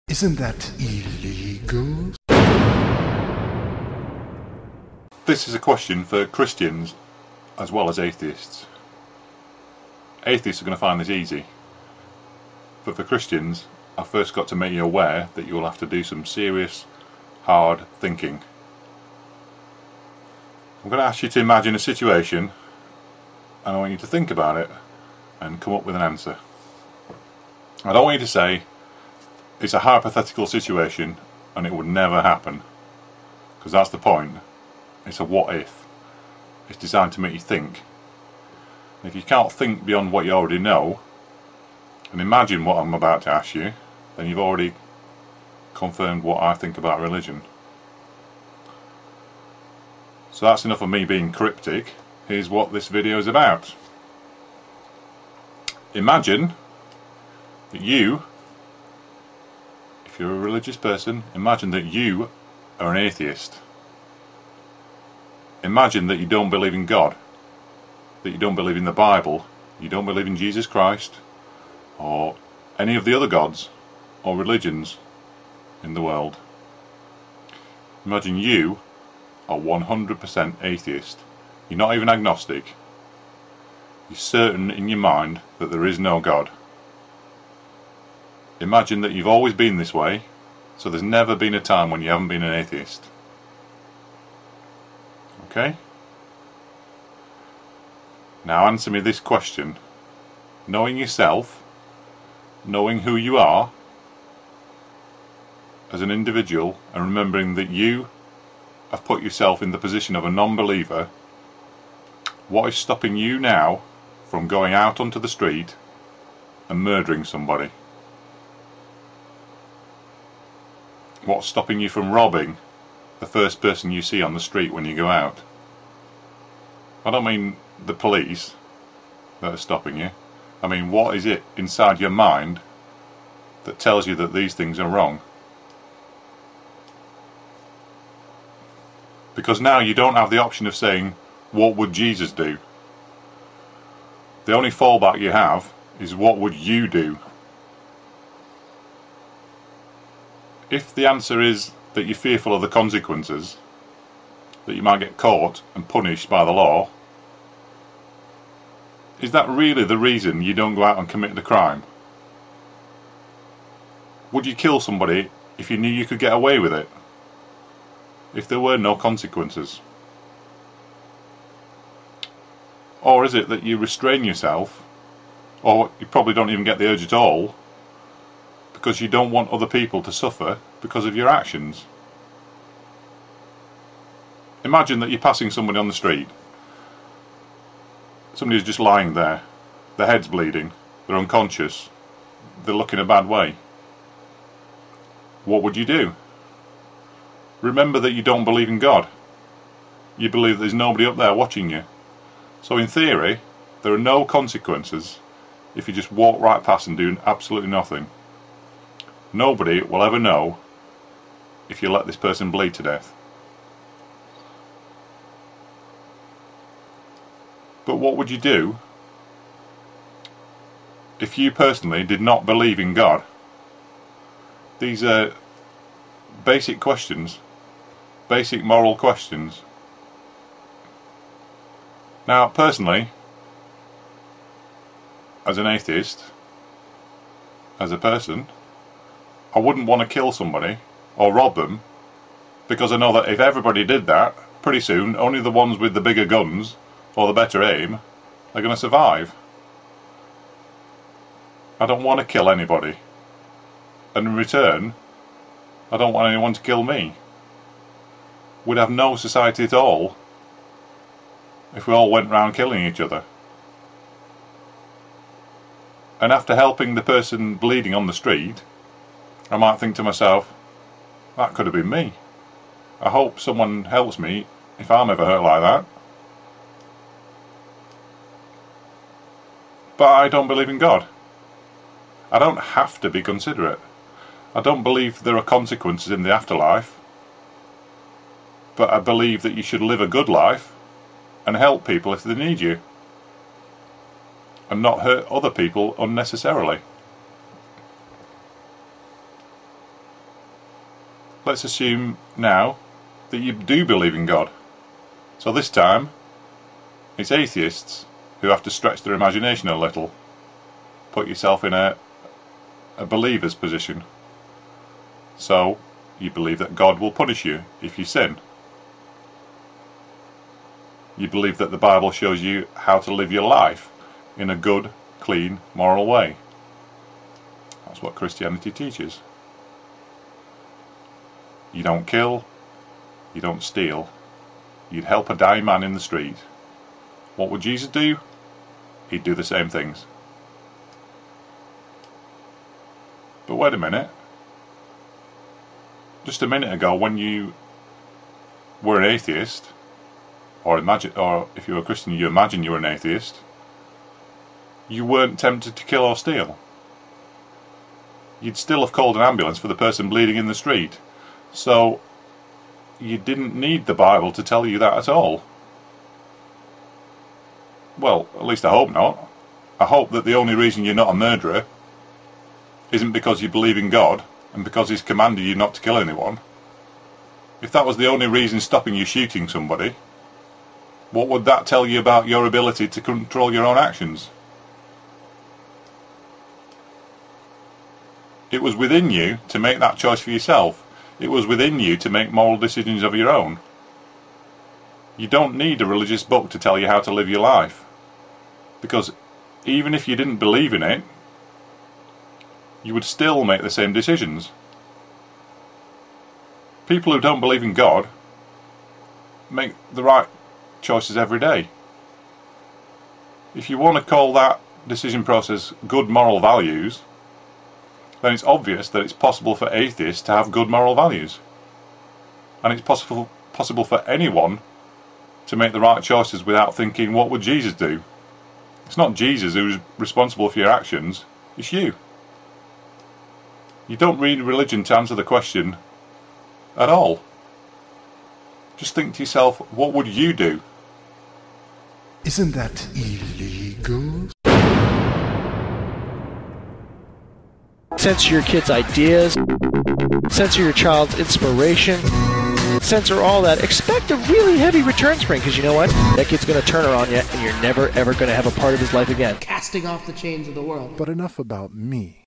Isn't that illegal? This is a question for Christians as well as atheists. Atheists are going to find this easy, but for Christians, I've first got to make you aware that you will have to do some serious, hard thinking. I'm going to ask you to imagine a situation, and I want you to think about it and come up with an answer. I don't want you to say it's a hypothetical situation and it would never happen, because that's the point. It's a what if. It's designed to make you think. And if you can't think beyond what you already know and imagine what I'm about to ask you, then you've already confirmed what I think about religion. So that's enough of me being cryptic. Here's what this video is about. Imagine that you, if you're a religious person, imagine that you are an atheist. Imagine that you don't believe in God, that you don't believe in the Bible, you don't believe in Jesus Christ or any of the other gods or religions in the world. Imagine you are 100% atheist. You're not even agnostic. You're certain in your mind that there is no God. Imagine that you've always been this way, so there's never been a time when you haven't been an atheist. Okay? Now answer me this question. Knowing yourself, knowing who you are as an individual, and remembering that you have put yourself in the position of a non-believer, what is stopping you now from going out onto the street and murdering somebody? What's stopping you from robbing the first person you see on the street when you go out? I don't mean the police that are stopping you. I mean, what is it inside your mind that tells you that these things are wrong? Because now you don't have the option of saying, what would Jesus do? The only fallback you have is, what would you do? If the answer is that you're fearful of the consequences, that you might get caught and punished by the law, is that really the reason you don't go out and commit the crime? Would you kill somebody if you knew you could get away with it? If there were no consequences? Or is it that you restrain yourself, or you probably don't even get the urge at all, because you don't want other people to suffer because of your actions? Imagine that you're passing somebody on the street. Somebody who's just lying there. Their head's bleeding. They're unconscious. They look in a bad way. What would you do? Remember that you don't believe in God. You believe there's nobody up there watching you. So in theory, there are no consequences if you just walk right past and do absolutely nothing. Nobody will ever know if you let this person bleed to death. But what would you do if you personally did not believe in God? These are basic questions, basic moral questions. Now, personally, as an atheist, as a person, I wouldn't want to kill somebody or rob them, because I know that if everybody did that, pretty soon only the ones with the bigger guns or the better aim are going to survive. I don't want to kill anybody, and in return I don't want anyone to kill me. We'd have no society at all if we all went round killing each other. And after helping the person bleeding on the street, I might think to myself, that could have been me. I hope someone helps me if I'm ever hurt like that. But I don't believe in God. I don't have to be considerate. I don't believe there are consequences in the afterlife. But I believe that you should live a good life and help people if they need you, and not hurt other people unnecessarily. let's assume now that you do believe in God. So this time, it's atheists who have to stretch their imagination a little. Put yourself in a believer's position. So, you believe that God will punish you if you sin. You believe that the Bible shows you how to live your life in a good, clean, moral way. That's what Christianity teaches. You don't kill, you don't steal, you'd help a dying man in the street. What would Jesus do? He'd do the same things. But wait a minute. Just a minute ago, when you were an atheist, or if you were a Christian, you imagine you were an atheist, you weren't tempted to kill or steal. You'd still have called an ambulance for the person bleeding in the street. So you didn't need the Bible to tell you that at all. Well, at least I hope not. I hope that the only reason you're not a murderer isn't because you believe in God and because He's commanded you not to kill anyone. If that was the only reason stopping you shooting somebody, what would that tell you about your ability to control your own actions? It was within you to make that choice for yourself. It was within you to make moral decisions of your own. You don't need a religious book to tell you how to live your life. Because even if you didn't believe in it, you would still make the same decisions. People who don't believe in God make the right choices every day. If you want to call that decision process good moral values, then it's obvious that it's possible for atheists to have good moral values. And it's possible for anyone to make the right choices without thinking, what would Jesus do? It's not Jesus who's responsible for your actions, it's you. You don't read religion to answer the question at all. Just think to yourself, what would you do? Isn't that illegal? Censor your kids' ideas. Censor your child's inspiration. Censor all that. Expect a really heavy return spring, because you know what? That kid's going to turn her on you, and you're never, ever going to have a part of his life again. Casting off the chains of the world. But enough about me.